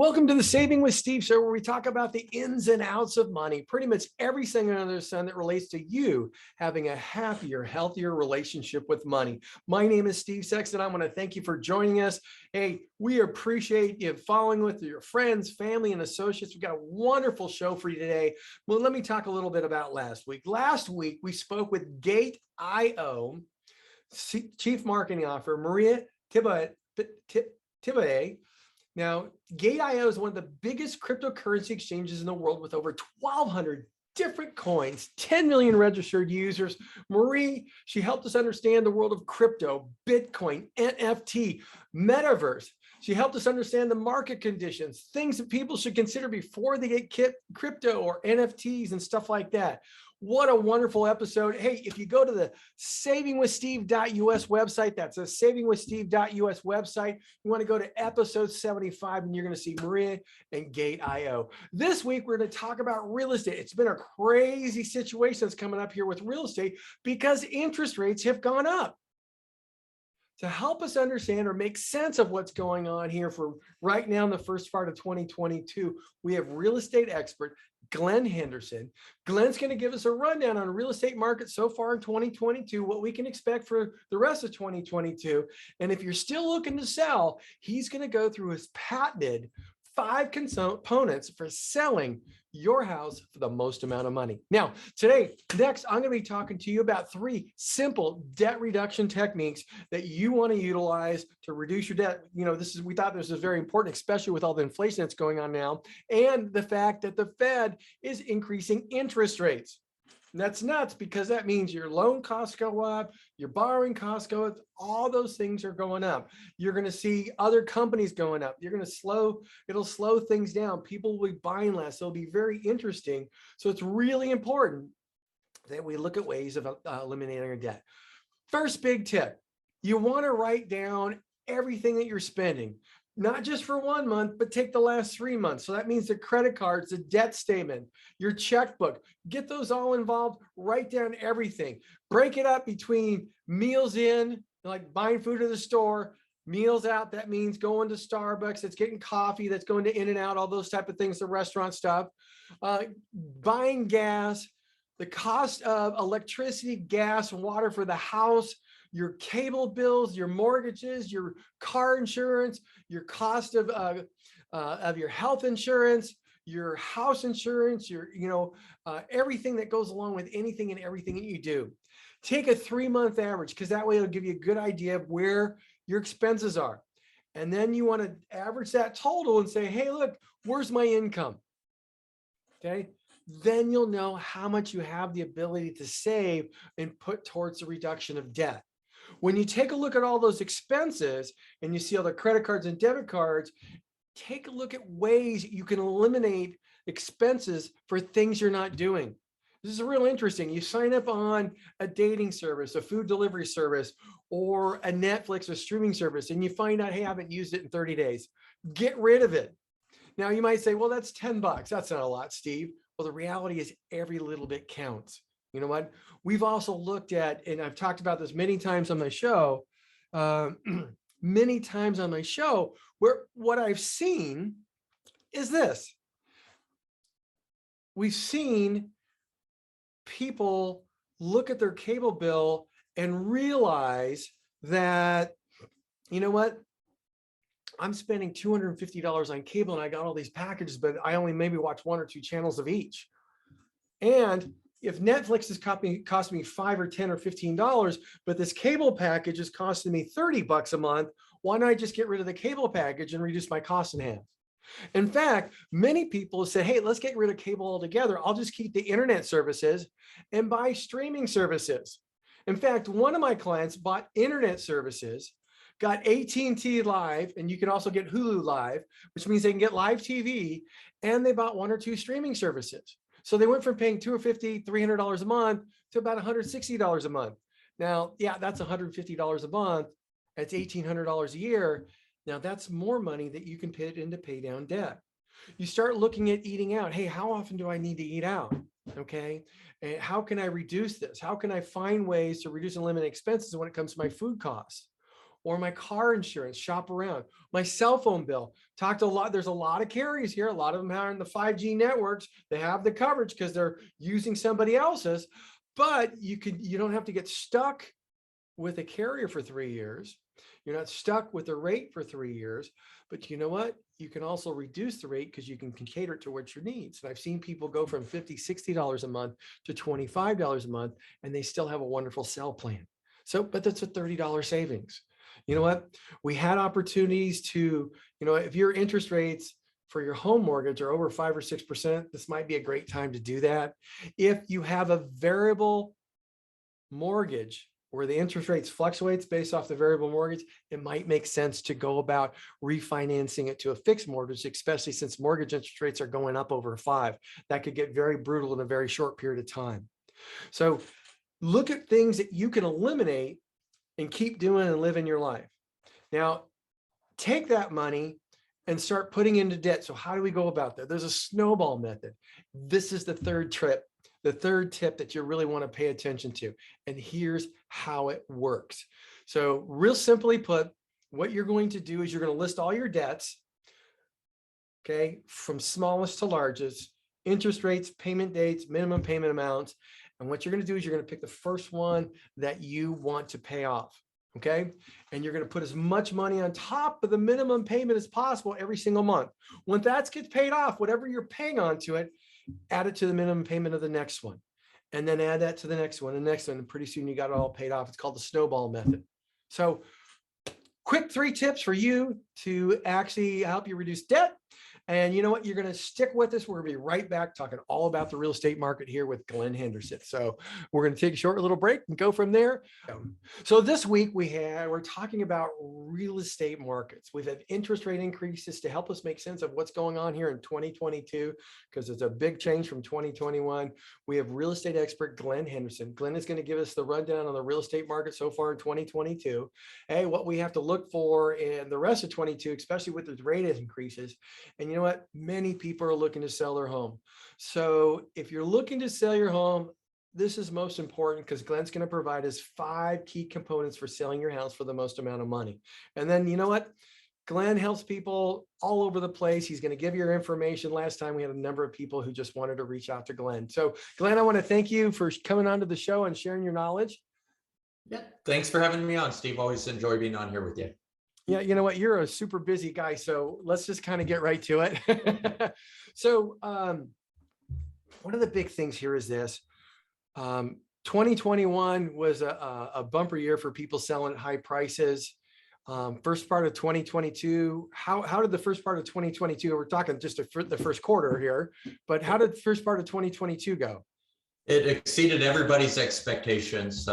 Welcome to the Saving with Steve show, where we talk about the ins and outs of money, pretty much everything under the sun that relates to you having a happier, healthier relationship with money. My name is Steve Sexton. I want to thank you for joining us. Hey, we appreciate you following with your friends, family, and associates. We've got a wonderful show for you today. Well, let me talk a little bit about last week. Last week, we spoke with Gate.io Chief Marketing Officer Maria Tibae. Now, Gate.io is one of the biggest cryptocurrency exchanges in the world with over 1,200 different coins, 10 million registered users. Marie, she helped us understand the world of crypto, Bitcoin, NFT, metaverse. She helped us understand the market conditions, things that people should consider before they get crypto or NFTs and stuff like that. What a wonderful episode. Hey, if you go to the savingwithsteve.us website, that's a savingwithsteve.us website. You want to go to episode 75 and you're going to see Maria and Gate.io. This week, we're going to talk about real estate. It's been a crazy situation that's coming up here with real estate because interest rates have gone up. To help us understand or make sense of what's going on here for right now in the first part of 2022, we have real estate expert Glen Henderson. Glen's going to give us a rundown on real estate market so far in 2022, what we can expect for the rest of 2022. And if you're still looking to sell, he's going to go through his patented 5 components for selling your house for the most amount of money. Now, next, I'm going to be talking to you about 3 simple debt reduction techniques that you want to utilize to reduce your debt. You know, we thought this was very important, especially with all the inflation that's going on now, and the fact that the Fed is increasing interest rates. And that's nuts because that means your loan costs go up, your borrowing costs go up, all those things are going up. You're going to see other companies going up. It'll slow things down. People will be buying less. It'll be very interesting. So it's really important that we look at ways of eliminating our debt. First big tip, you want to write down everything that you're spending. Not just for 1 month, but take the last 3 months. So that means the credit cards, the debt statement, your checkbook, get those all involved, write down everything. Break it up between meals in, like buying food at the store, meals out. That means going to Starbucks, that's getting coffee, that's going to In-N-Out, all those type of things, the restaurant stuff, buying gas, the cost of electricity, gas, water for the house, your cable bills, your mortgages, your car insurance, your cost of your health insurance, your house insurance, everything that goes along with anything and everything that you do. Take a 3-month average because that way it'll give you a good idea of where your expenses are. And then you want to average that total and say, hey, look, where's my income? Okay. Then you'll know how much you have the ability to save and put towards the reduction of debt. When you take a look at all those expenses and you see all the credit cards and debit cards, take a look at ways you can eliminate expenses for things you're not doing. This is real interesting. You sign up on a dating service, a food delivery service, or a Netflix or streaming service, and you find out, hey, I haven't used it in 30 days. Get rid of it. Now you might say, well, that's $10. That's not a lot, Steve. Well, the reality is every little bit counts. You know what? We've also looked at, and I've talked about this many times on my show, where what I've seen is this. We've seen people look at their cable bill and realize that, you know what? I'm spending $250 on cable and I got all these packages, but I only maybe watch 1 or 2 channels of each. And if Netflix is costing me $5 or $10 or $15, but this cable package is costing me $30 a month, why don't I just get rid of the cable package and reduce my costs in half? In fact, many people have said, hey, let's get rid of cable altogether. I'll just keep the internet services and buy streaming services. In fact, one of my clients bought internet services, got AT&T Live, and you can also get Hulu Live, which means they can get live TV, and they bought 1 or 2 streaming services. So they went from paying $250, $300 a month to about $160 a month. Now, yeah, that's $150 a month. That's $1,800 a year. Now that's more money that you can put in to pay down debt. You start looking at eating out. Hey, how often do I need to eat out? Okay. And how can I reduce this? How can I find ways to reduce and eliminate expenses when it comes to my food costs? or my car insurance, shop around, my cell phone bill. Talked a lot. There's a lot of carriers here. A lot of them are in the 5G networks. They have the coverage because they're using somebody else's, but you don't have to get stuck with a carrier for 3 years. You're not stuck with the rate for 3 years, but you know what? You can also reduce the rate because you can cater it to what your needs. And I've seen people go from $50, $60 a month to $25 a month, and they still have a wonderful cell plan. So, but that's a $30 savings. You know what? We had opportunities to, if your interest rates for your home mortgage are over 5 or 6%, this might be a great time to do that. If you have a variable mortgage where the interest rates fluctuates based off the variable mortgage, it might make sense to go about refinancing it to a fixed mortgage, especially since mortgage interest rates are going up over 5. That could get very brutal in a very short period of time. So look at things that you can eliminate and keep doing and living your life. Now, take that money and start putting into debt. So how do we go about that? There's a snowball method. This is the third tip that you really want to pay attention to. And here's how it works. So real simply put, what you're going to do is you're going to list all your debts, okay, from smallest to largest, interest rates, payment dates, minimum payment amounts. And what you're going to do is you're going to pick the first one that you want to pay off. Okay. And you're going to put as much money on top of the minimum payment as possible every single month. When that gets paid off, whatever you're paying onto it, add it to the minimum payment of the next one, and then add that to the next one and next one. And pretty soon you got it all paid off. It's called the snowball method. So quick 3 tips for you to actually help you reduce debt. And you know what? You're going to stick with us. We're going to be right back talking all about the real estate market here with Glen Henderson. So we're going to take a short little break and go from there. So this week we're talking about real estate markets. We've had interest rate increases to help us make sense of what's going on here in 2022, because it's a big change from 2021. We have real estate expert Glen Henderson. Glen is going to give us the rundown on the real estate market so far in 2022. Hey, what we have to look for in the rest of 22, especially with the rate increases. And you know what? Many people are looking to sell their home. So if you're looking to sell your home, this is most important because Glen's going to provide us 5 key components for selling your house for the most amount of money. And then you know what? Glen helps people all over the place. He's going to give you your information. Last time we had a number of people who just wanted to reach out to Glen. So Glen, I want to thank you for coming onto the show and sharing your knowledge. Yeah, thanks for having me on, Steve. Always enjoy being on here with you. Yeah, you know what? You're a super busy guy, so let's just kind of get right to it. So one of the big things here is this. 2021 was a bumper year for people selling at high prices. First part of 2022, how did the first part of 2022, we're talking just the first quarter here, but how did the first part of 2022 go? It exceeded everybody's expectations.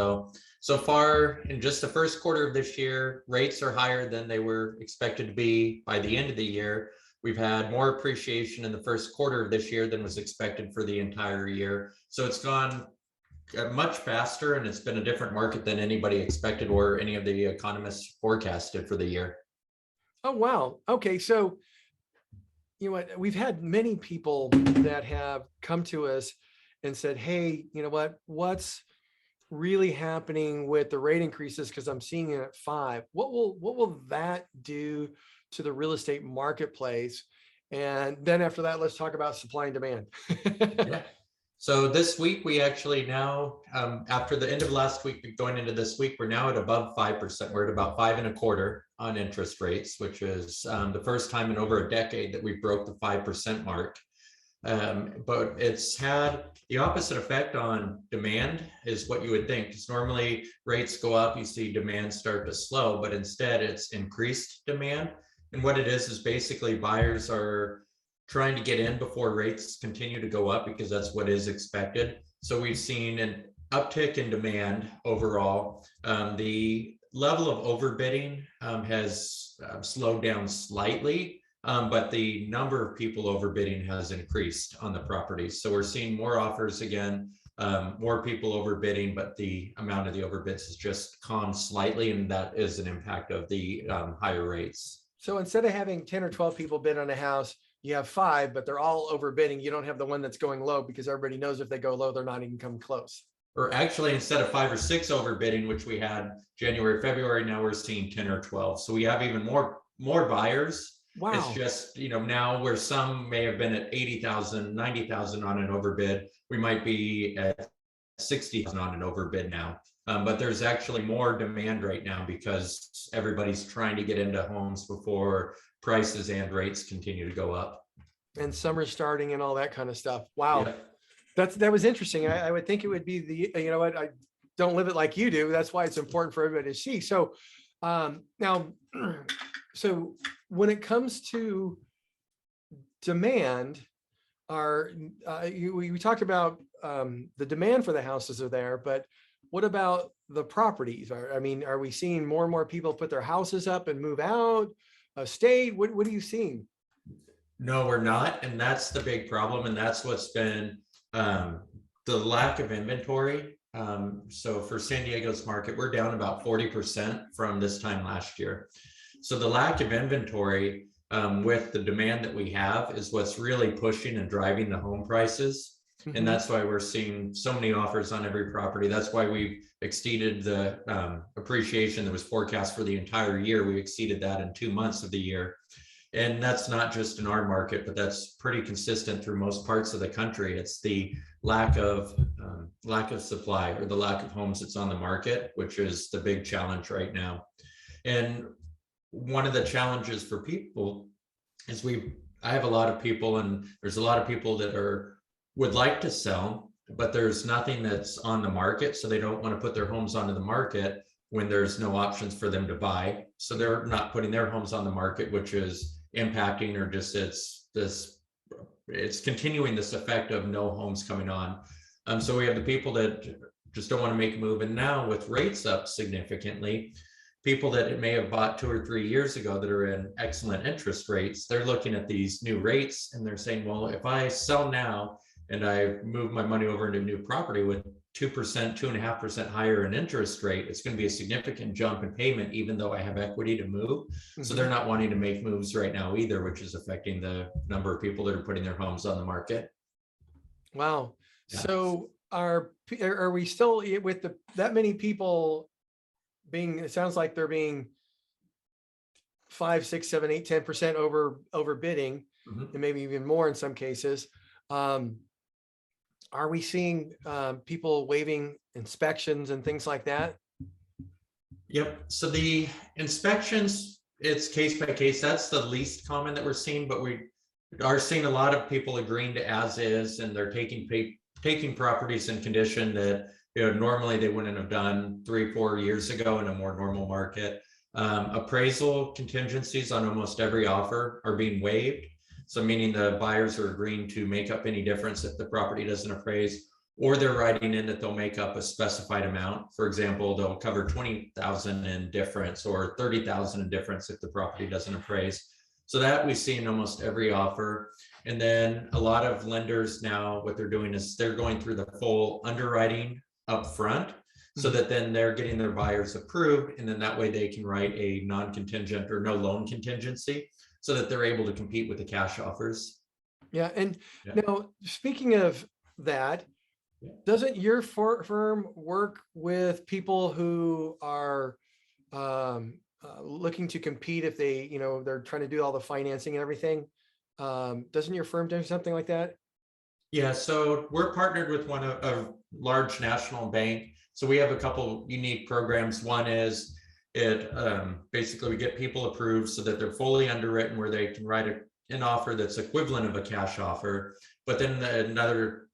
So far in just the first quarter of this year, rates are higher than they were expected to be by the end of the year. We've had more appreciation in the first quarter of this year than was expected for the entire year. So it's gone much faster, and it's been a different market than anybody expected or any of the economists forecasted for the year. Oh, wow. Okay. So, you know what, we've had many people that have come to us and said, hey, you know what's really happening with the rate increases? Because I'm seeing it at 5. What will that do to the real estate marketplace? And then after that, let's talk about supply and demand. Yeah. So this week, we actually now, after the end of last week, going into this week, we're now at above 5%. We're at about 5.25% on interest rates, which is the first time in over a decade that we broke the 5% mark. But it's had the opposite effect on demand is what you would think, because normally rates go up, you see demand start to slow, but instead it's increased demand. And what it is basically buyers are trying to get in before rates continue to go up, because that's what is expected. So we've seen an uptick in demand overall. The level of overbidding has slowed down slightly. But the number of people overbidding has increased on the properties. So we're seeing more offers again, more people overbidding, but the amount of the overbids has just calmed slightly, and that is an impact of the higher rates. So instead of having 10 or 12 people bid on a house, you have 5, but they're all overbidding. You don't have the one that's going low because everybody knows if they go low, they're not even coming close. or actually instead of 5 or 6 overbidding, which we had January, February, now we're seeing 10 or 12. So we have even more buyers. It's Wow. just, now where some may have been at 80,000, 90,000 on an overbid, we might be at 60,000 on an overbid now. But there's actually more demand right now because everybody's trying to get into homes before prices and rates continue to go up. And summer starting and all that kind of stuff. Wow. Yeah. That was interesting. I would think it would be you know what, I don't live it like you do. That's why it's important for everybody to see. So now, so when it comes to demand, we talked about the demand for the houses are there, but what about the properties? I mean, are we seeing more and more people put their houses up and move out of state? What are you seeing? No, we're not. And that's the big problem. And that's what's been the lack of inventory. So for San Diego's market, we're down about 40% from this time last year. So the lack of inventory with the demand that we have is what's really pushing and driving the home prices. Mhm. And that's why we're seeing so many offers on every property. That's why we exceeded the appreciation that was forecast for the entire year. We exceeded that in 2 months of the year. And that's not just in our market, but that's pretty consistent through most parts of the country. It's the lack of supply, or the lack of homes that's on the market, which is the big challenge right now. And one of the challenges for people is I have a lot of people, and there's a lot of people that would like to sell, but there's nothing that's on the market. So they don't want to put their homes onto the market when there's no options for them to buy. So they're not putting their homes on the market, which is impacting, or just it's continuing this effect of no homes coming on. So we have the people that just don't want to make a move. And now with rates up significantly, people that may have bought 2 or 3 years ago that are in excellent interest rates, they're looking at these new rates and they're saying, well, if I sell now and I move my money over into a new property with 2%, 2.5% higher in interest rate, it's going to be a significant jump in payment, even though I have equity to move. So they're not wanting to make moves right now either, which is affecting the number of people that are putting their homes on the market. Wow. Yeah. So are we still with that many people being, it sounds like they're being 5, 6, 7, 8, 10% over bidding, and maybe even more in some cases. Are we seeing people waiving inspections and things like that? Yep. So the inspections, it's case by case. That's the least common that we're seeing, but we are seeing a lot of people agreeing to as is, and they're taking properties in condition that normally they wouldn't have done 3, 4 years ago in a more normal market. Appraisal contingencies on almost every offer are being waived. So meaning the buyers are agreeing to make up any difference if the property doesn't appraise, or they're writing in that they'll make up a specified amount. For example, they'll cover 20,000 in difference or 30,000 in difference if the property doesn't appraise. So that we see in almost every offer. And then a lot of lenders now, what they're doing is they're going through the full underwriting up front, so that then they're getting their buyers approved, and then that way they can write a non-contingent or no loan contingency, so that they're able to compete with the cash offers. Yeah. And now, speaking of that, doesn't your firm work with people who are looking to compete if they're trying to do all the financing and everything? Doesn't your firm do something like that? Yeah, so we're partnered with a large national bank. So we have a couple unique programs. One is basically we get people approved so that they're fully underwritten, where they can write an offer that's equivalent of a cash offer. But then another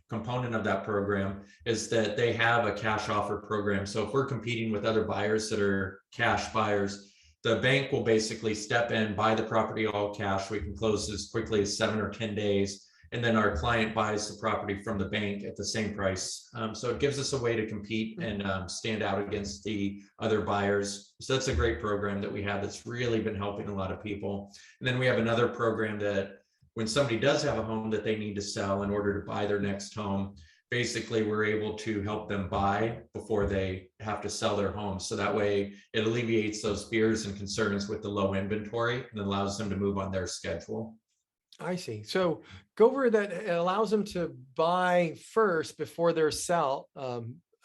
component of that program is that they have a cash offer program. So if we're competing with other buyers that are cash buyers, the bank will basically step in, buy the property all cash. We can close as quickly as 7 or 10 days. And then our client buys the property from the bank at the same price. So it gives us a way to compete and stand out against the other buyers. So that's a great program that we have that's really been helping a lot of people. And then we have another program that when somebody does have a home that they need to sell in order to buy their next home, basically we're able to help them buy before they have to sell their home. So that way it alleviates those fears and concerns with the low inventory and allows them to move on their schedule. I see. So go over that. It allows them to buy first before they're sell.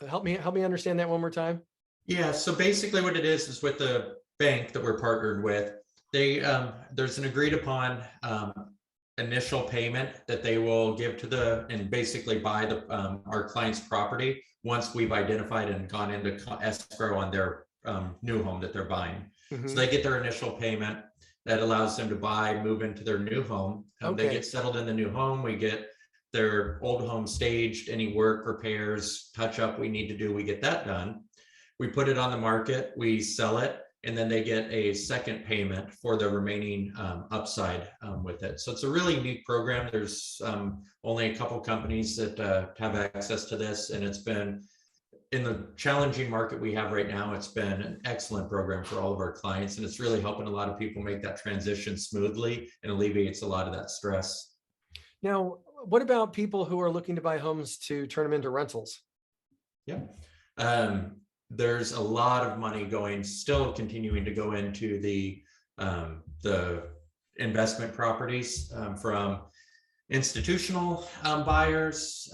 Help me understand that one more time. Yeah, so basically what it is with the bank that we're partnered with, they there's an agreed upon initial payment that they will give to the and basically buy the our client's property once we've identified and gone into escrow on their new home that they're buying. So Mhm. they get their initial payment that allows them to buy, move into their new home. They Okay. get settled in the new home. We get their old home staged, any work, repairs, touch up we need to do, we get that done. We put it on the market, we sell it, and then they get a second payment for the remaining upside with it. So it's a really neat program. There's only a couple companies that have access to this, and it's been, in the challenging market we have right now, it's been an excellent program for all of our clients, and it's really helping a lot of people make that transition smoothly and alleviates a lot of that stress. Now, what about people who are looking to buy homes to turn them into rentals? Yeah. Um, there's a lot of money going, still continuing to go into the investment properties from institutional buyers,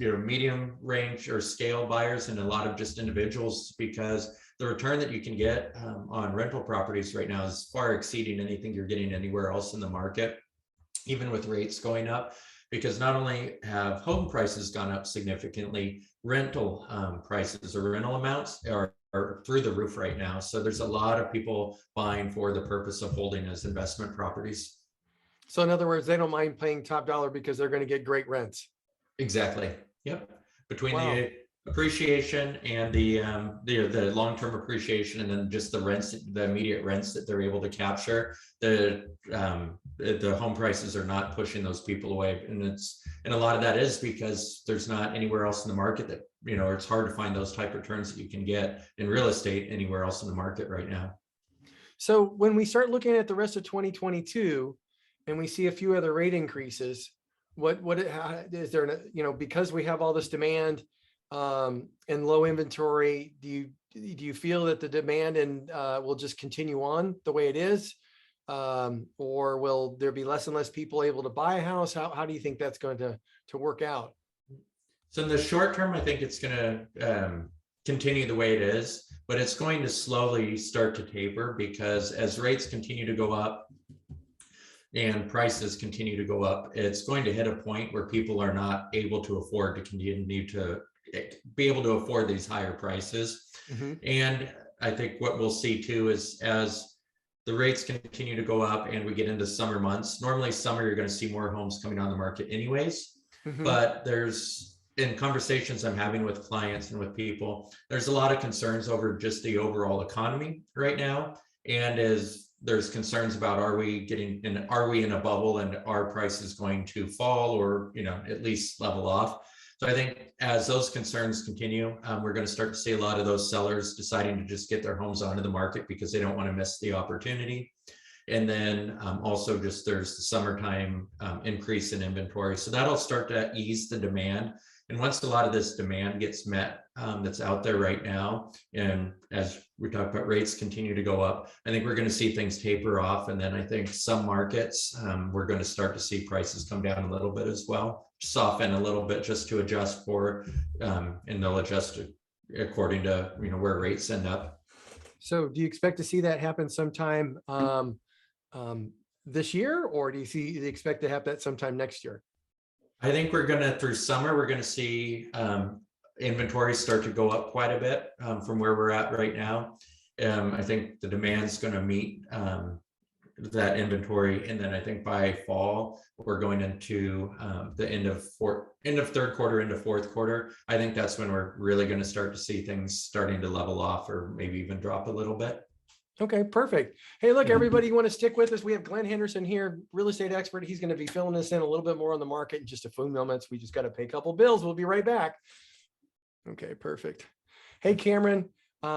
medium range or scale buyers, and a lot of just individuals, because the return that you can get on rental properties right now is far exceeding anything you're getting anywhere else in the market, even with rates going up, because not only have home prices gone up significantly, rental prices or rental amounts are through the roof right now. So there's a lot of people buying for the purpose of holding as investment properties. So in other words, they don't mind paying top dollar because they're going to get great rents. Exactly. Yep. Between Wow. the appreciation and the long-term appreciation, and then just the rents, the immediate rents that they're able to capture, the home prices are not pushing those people away. And a lot of that is because there's not anywhere else in the market that, it's hard to find those type of returns that you can get in real estate anywhere else in the market right now. So when we start looking at the rest of 2022 and we see a few other rate increases, is there, because we have all this demand and low inventory, do you feel that the demand will just continue on the way it is? Or will there be less and less people able to buy a house? How do you think that's going to work out? So in the short term, I think it's going to continue the way it is, but it's going to slowly start to taper, because as rates continue to go up and prices continue to go up, it's going to hit a point where people are not able to afford to continue to be able to afford these higher prices. Mm-hmm. And I think what we'll see too is, as the rates continue to go up and we get into summer months, normally summer, you're going to see more homes coming on the market anyways. Mm-hmm. But in conversations I'm having with clients and with people, there's a lot of concerns over just the overall economy right now. And as there's concerns about, are we in a bubble, and are prices going to fall, or, at least level off? So I think as those concerns continue, we're going to start to see a lot of those sellers deciding to just get their homes onto the market because they don't want to miss the opportunity. And then also just there's the summertime increase in inventory. So that'll start to ease the demand. And once a lot of this demand gets met that's out there right now, and as we talked about, rates continue to go up, I think we're going to see things taper off. And then I think some markets, we're going to start to see prices come down a little bit as well, soften a little bit just to adjust for, and they'll adjust according to, where rates end up. So do you expect to see that happen sometime this year, or do you expect to have that sometime next year? I think through summer, we're going to see inventory start to go up quite a bit from where we're at right now. I think the demand's going to meet that inventory. And then I think by fall, we're going into the end of third quarter into fourth quarter. I think that's when we're really going to start to see things starting to level off, or maybe even drop a little bit. Okay, perfect. Hey, look, everybody, you want to stick with us? We have Glen Henderson here, real estate expert. He's going to be filling us in a little bit more on the market in just a few moments. We just got to pay a couple bills. We'll be right back. Okay, perfect. Hey, Cameron,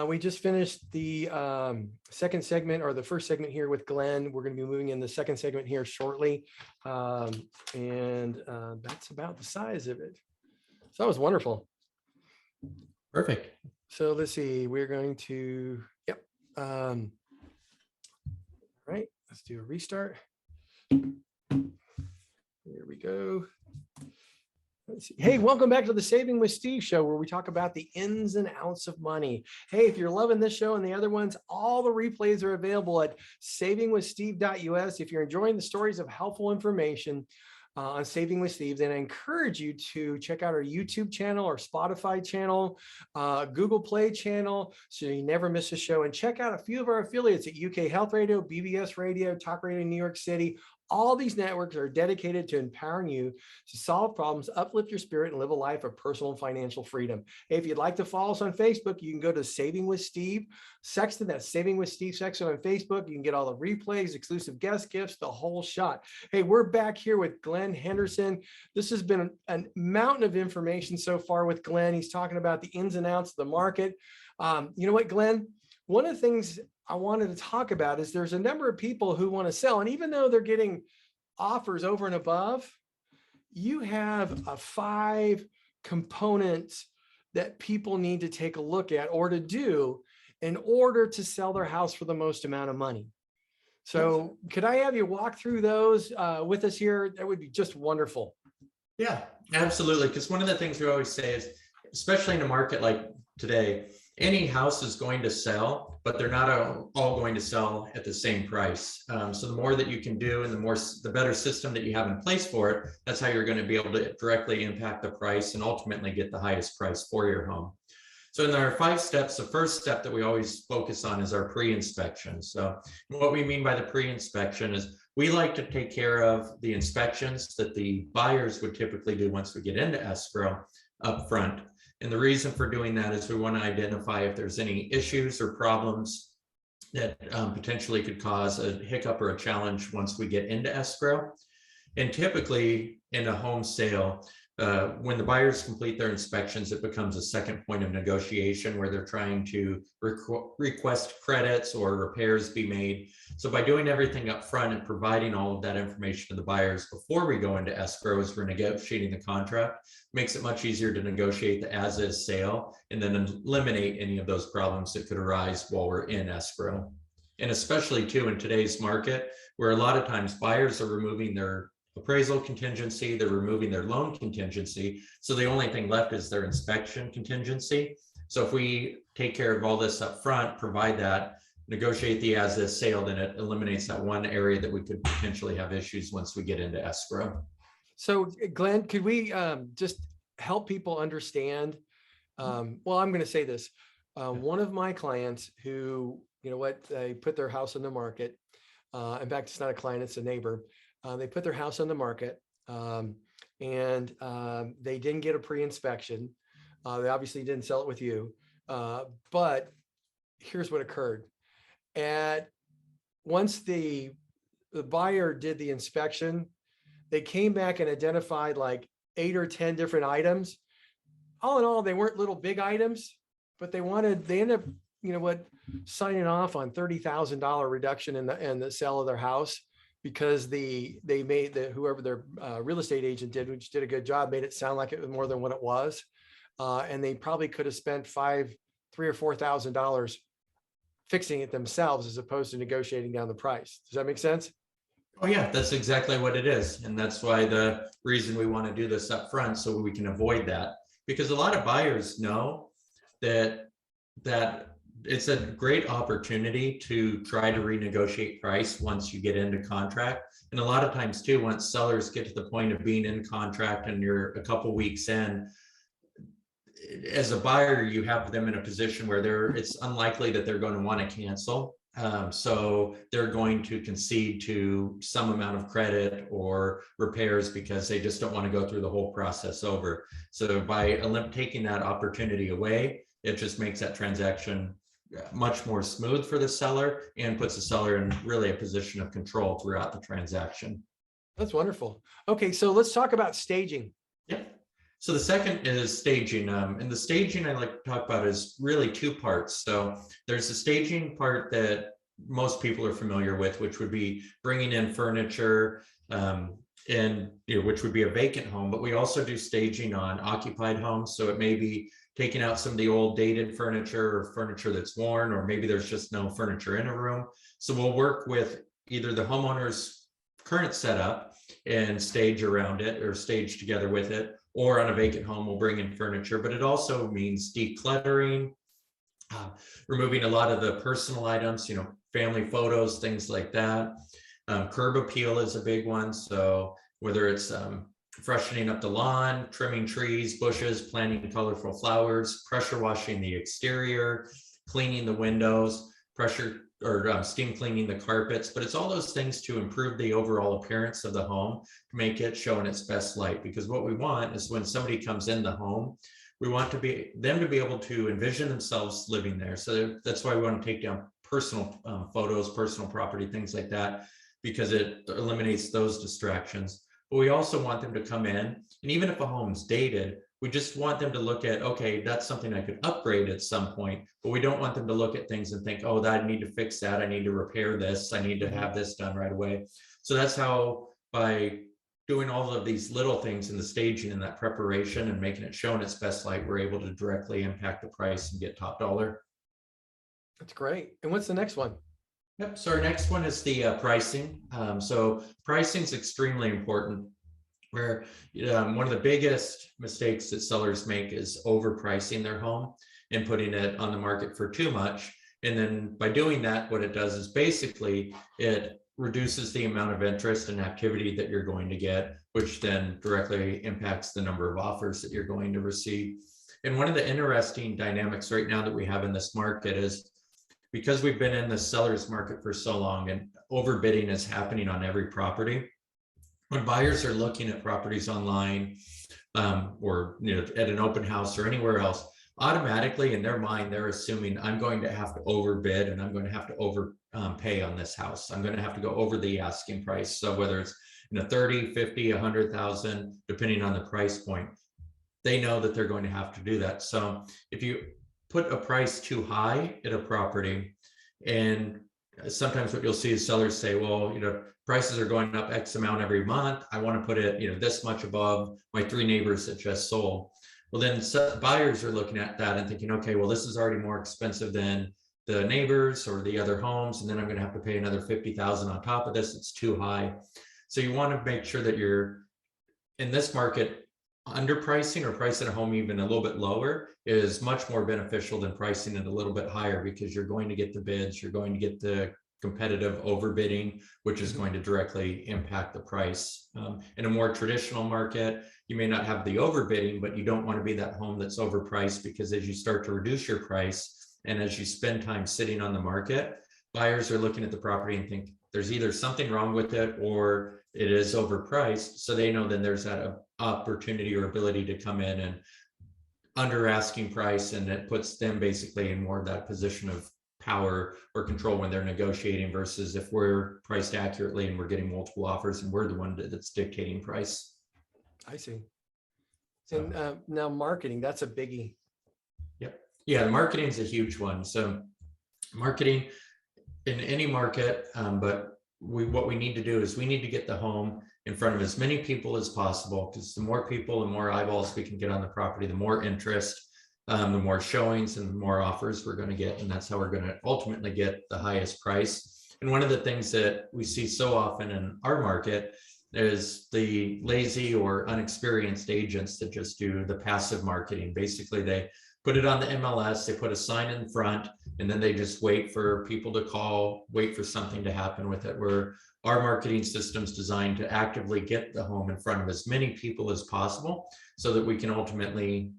we just finished the second segment, or the first segment here with Glenn. We're going to be moving in the second segment here shortly. And that's about the size of it. So that was wonderful. Perfect. So let's see, we're going to, yep. Right, let's do a restart. we go. Let's see. Hey, welcome back to the Saving with Steve show, where we talk about the ins and outs of money. Hey, if you're loving this show and the other ones, all the replays are available at savingwithsteve.us. If you're enjoying the stories of helpful information on Saving with Steve, then I encourage you to check out our YouTube channel, our Spotify channel, Google Play channel, so you never miss a show. And check out a few of our affiliates at UK Health Radio, BBS Radio, Talk Radio New York City. All these networks are dedicated to empowering you to solve problems, uplift your spirit, and live a life of personal and financial freedom. Hey, if you'd like to follow us on Facebook, you can go to Saving with Steve Sexton. That's Saving with Steve Sexton on Facebook. You can get all the replays, exclusive guest gifts, the whole shot. Hey, we're back here with Glen Henderson. This has been a mountain of information so far with Glen. He's talking about the ins and outs of the market. You know what, Glen? One of the things I wanted to talk about is there's a number of people who want to sell, and even though they're getting offers over and above, you have 5 components that people need to take a look at or to do in order to sell their house for the most amount of money. So could I have you walk through those with us here? That would be just wonderful. Yeah, absolutely. Because one of the things we always say is, especially in a market like today, any house is going to sell, but they're not all going to sell at the same price. So the more that you can do and the better system that you have in place for it, that's how you're going to be able to directly impact the price and ultimately get the highest price for your home. So in our 5 steps, the first step that we always focus on is our pre-inspection. So what we mean by the pre-inspection is we like to take care of the inspections that the buyers would typically do once we get into escrow up front. And the reason for doing that is we want to identify if there's any issues or problems that potentially could cause a hiccup or a challenge once we get into escrow. And typically in a home sale, when the buyers complete their inspections, it becomes a second point of negotiation where they're trying to request credits or repairs be made. So by doing everything up front and providing all of that information to the buyers before we go into escrow as we're negotiating the contract, makes it much easier to negotiate the as-is sale and then eliminate any of those problems that could arise while we're in escrow. And especially too in today's market, where a lot of times buyers are removing their appraisal contingency, they're removing their loan contingency. So the only thing left is their inspection contingency. So if we take care of all this up front, provide that, negotiate the as-is sale, then it eliminates that one area that we could potentially have issues once we get into escrow. So Glen, could we just help people understand? Well, I'm going to say this. One of my clients who, you know what, they put their house on the market. In fact, it's not a client, it's a neighbor. They put their house on the market and they didn't get a pre-inspection. They obviously didn't sell it with you, but here's what occurred. Once the buyer did the inspection, they came back and identified like 8 or 10 different items. All in all, they weren't little big items, but they ended up, you know what, signing off on $30,000 reduction in the sale of their house, because whoever their real estate agent did, which did a good job, made it sound like it was more than what it was. And they probably could have spent $3,000 or $4,000 fixing it themselves as opposed to negotiating down the price. Does that make sense? Oh yeah, that's exactly what it is. And that's why the reason we want to do this up front, so we can avoid that. Because a lot of buyers know that it's a great opportunity to try to renegotiate price once you get into contract. And a lot of times too, once sellers get to the point of being in contract and you're a couple weeks in, as a buyer, you have them in a position where it's unlikely that they're going to want to cancel. So they're going to concede to some amount of credit or repairs because they just don't want to go through the whole process over. So by taking that opportunity away, it just makes that transaction much more smooth for the seller and puts the seller in really a position of control throughout the transaction. That's wonderful. Okay, so let's talk about staging. Yep. So the second is staging. And the staging I like to talk about is really 2 parts. So there's the staging part that most people are familiar with, which would be bringing in furniture, and which would be a vacant home, but we also do staging on occupied homes. So it may be taking out some of the old dated furniture or furniture that's worn, or maybe there's just no furniture in a room. So we'll work with either the homeowner's current setup and stage around it or stage together with it. Or on a vacant home, we'll bring in furniture, but it also means decluttering, removing a lot of the personal items, family photos, things like that. Curb appeal is a big one. So whether it's freshening up the lawn, trimming trees, bushes, planting colorful flowers, pressure washing the exterior, cleaning the windows, pressure or steam cleaning the carpets, but it's all those things to improve the overall appearance of the home, to make it show in its best light. Because what we want is when somebody comes in the home, we want them to be able to envision themselves living there. So that's why we want to take down personal photos, personal property, things like that, because it eliminates those distractions. But we also want them to come in, and even if a home's dated, we just want them to look at, okay, that's something I could upgrade at some point, but we don't want them to look at things and think, oh, that I need to fix that, I need to repair this, I need to have this done right away. So that's how, by doing all of these little things in the staging and that preparation and making it show in its best light, we're able to directly impact the price and get top dollar. That's great. And what's the next one? Yep. So our next one is the pricing. So pricing is extremely important. Where one of the biggest mistakes that sellers make is overpricing their home and putting it on the market for too much. And then by doing that, what it does is basically it reduces the amount of interest and activity that you're going to get, which then directly impacts the number of offers that you're going to receive. And one of the interesting dynamics right now that we have in this market is, because we've been in the seller's market for so long and overbidding is happening on every property, when buyers are looking at properties online or at an open house or anywhere else, automatically in their mind, they're assuming I'm going to have to overbid and I'm going to have to overpay on this house. I'm going to have to go over the asking price. So whether it's 30, 50, 100,000, depending on the price point, they know that they're going to have to do that. So if you put a price too high at a property, and sometimes what you'll see is sellers say, well, prices are going up X amount every month. I want to put it, this much above my 3 neighbors that just sold. Well, then buyers are looking at that and thinking, okay, well, this is already more expensive than the neighbors or the other homes. And then I'm going to have to pay another 50,000 on top of this. It's too high. So you want to make sure that you're in this market. Underpricing or pricing a home even a little bit lower is much more beneficial than pricing it a little bit higher, because you're going to get the bids, you're going to get the competitive overbidding, which is going to directly impact the price. In a more traditional market, you may not have the overbidding, but you don't want to be that home that's overpriced, because as you start to reduce your price and as you spend time sitting on the market, buyers are looking at the property and think there's either something wrong with it or it is overpriced. So they know then there's that opportunity or ability to come in and under asking price, and it puts them basically in more of that position of power or control when they're negotiating, versus if we're priced accurately and we're getting multiple offers and we're the one that's dictating price. I see. And now marketing, that's a biggie. Yep. Yeah, the marketing is a huge one. So marketing in any market, but what we need to do is we need to get the home in front of as many people as possible, because the more people and more eyeballs we can get on the property, the more interest, the more showings and the more offers we're going to get. And that's how we're going to ultimately get the highest price. And one of the things that we see so often in our market is the lazy or unexperienced agents that just do the passive marketing. Basically, they put it on the MLS, they put a sign in front, and then they just wait for people to call, wait for something to happen with it. Where our marketing system's designed to actively get the home in front of as many people as possible, so that we can ultimately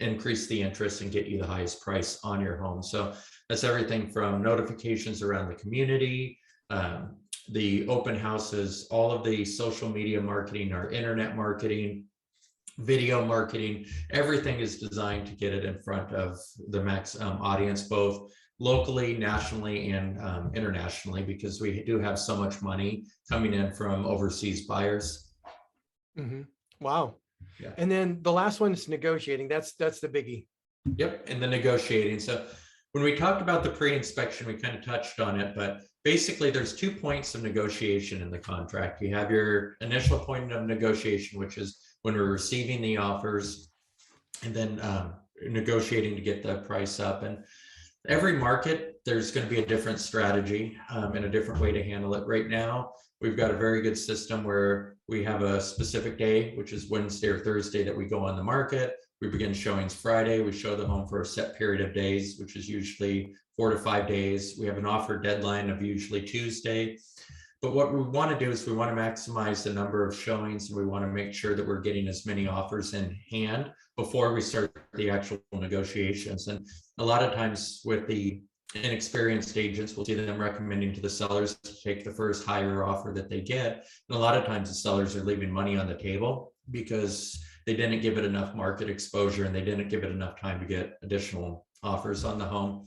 increase the interest and get you the highest price on your home. So that's everything from notifications around the community, the open houses, all of the social media marketing, our internet marketing, video marketing, everything is designed to get it in front of the max audience, both locally, nationally, and internationally, because we do have so much money coming in from overseas buyers. Mm-hmm. Wow. Yeah. And then the last one is negotiating. That's the biggie. Yep. And the negotiating. So when we talked about the pre-inspection, we kind of touched on it, but basically there's 2 points of negotiation in the contract. You have your initial point of negotiation, which is when we're receiving the offers, and then negotiating to get the price up. And every market, there's going to be a different strategy and a different way to handle it. Right now, we've got a very good system where We have a specific day, which is Wednesday or Thursday, that we go on the market. We begin showings Friday. We show the home for a set period of days, which is usually 4 to 5 days. We have an offer deadline of usually Tuesday. But what we want to do is we want to maximize the number of showings, and we want to make sure that we're getting as many offers in hand before we start the actual negotiations. And a lot of times with the inexperienced agents, we'll see them recommending to the sellers to take the first higher offer that they get. And a lot of times the sellers are leaving money on the table because they didn't give it enough market exposure and they didn't give it enough time to get additional offers on the home.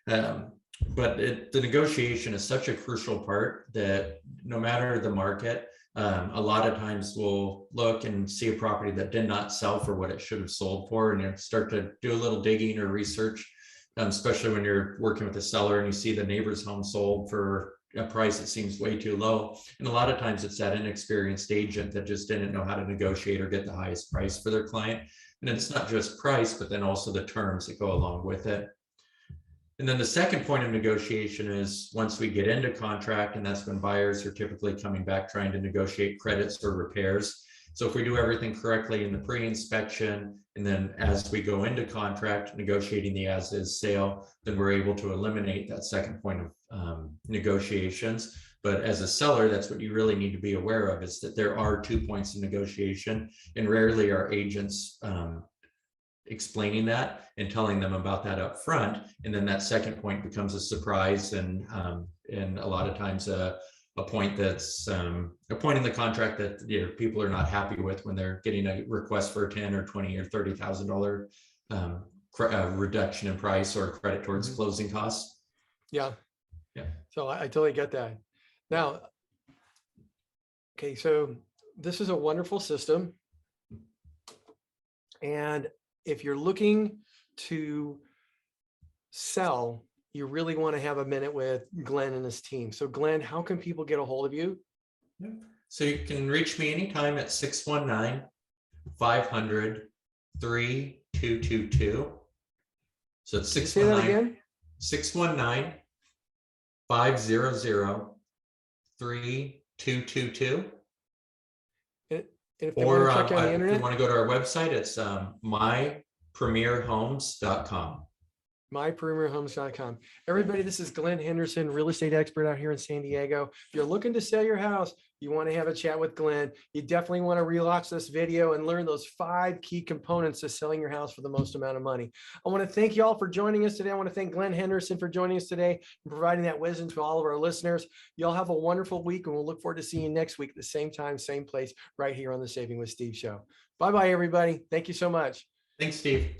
But the negotiation is such a crucial part that no matter the market, a lot of times we'll look and see a property that did not sell for what it should have sold for, and you start to do a little digging or research, especially when you're working with a seller and you see the neighbor's home sold for a price that seems way too low. And a lot of times it's that inexperienced agent that just didn't know how to negotiate or get the highest price for their client. And it's not just price, but then also the terms that go along with it. And then the second point of negotiation is once we get into contract, and that's when buyers are typically coming back trying to negotiate credits or repairs. So if we do everything correctly in the pre-inspection, and then as we go into contract, negotiating the as-is sale, then we're able to eliminate that second point of negotiations. But as a seller, that's what you really need to be aware of, is that there are 2 points of negotiation, and rarely are agents explaining that and telling them about that up front. And then that second point becomes a surprise, and a lot of times a point that's a point in the contract that people are not happy with when they're getting a request for a $10,000 or $20,000 or $30,000 reduction in price or credit towards closing costs. Yeah. Yeah. So I totally get that. Now, okay, so this is a wonderful system. And if you're looking to sell, you really want to have a minute with Glen and his team. So Glen, how can people get a hold of you? So you can reach me anytime at 619-500-3222. So it's 619-500-3222. And if they Or want to check out the if internet, you want to go to our website, it's mypremierhomes.com. mypremierhomes.com. Everybody, this is Glen Henderson, real estate expert out here in San Diego. If you're looking to sell your house, you want to have a chat with Glen. You definitely want to rewatch this video and learn those 5 key components to selling your house for the most amount of money. I want to thank you all for joining us today. I want to thank Glen Henderson for joining us today and providing that wisdom to all of our listeners. Y'all have a wonderful week, and we'll look forward to seeing you next week at the same time, same place, right here on the Saving with Steve show. Bye-bye, everybody. Thank you so much. Thanks, Steve.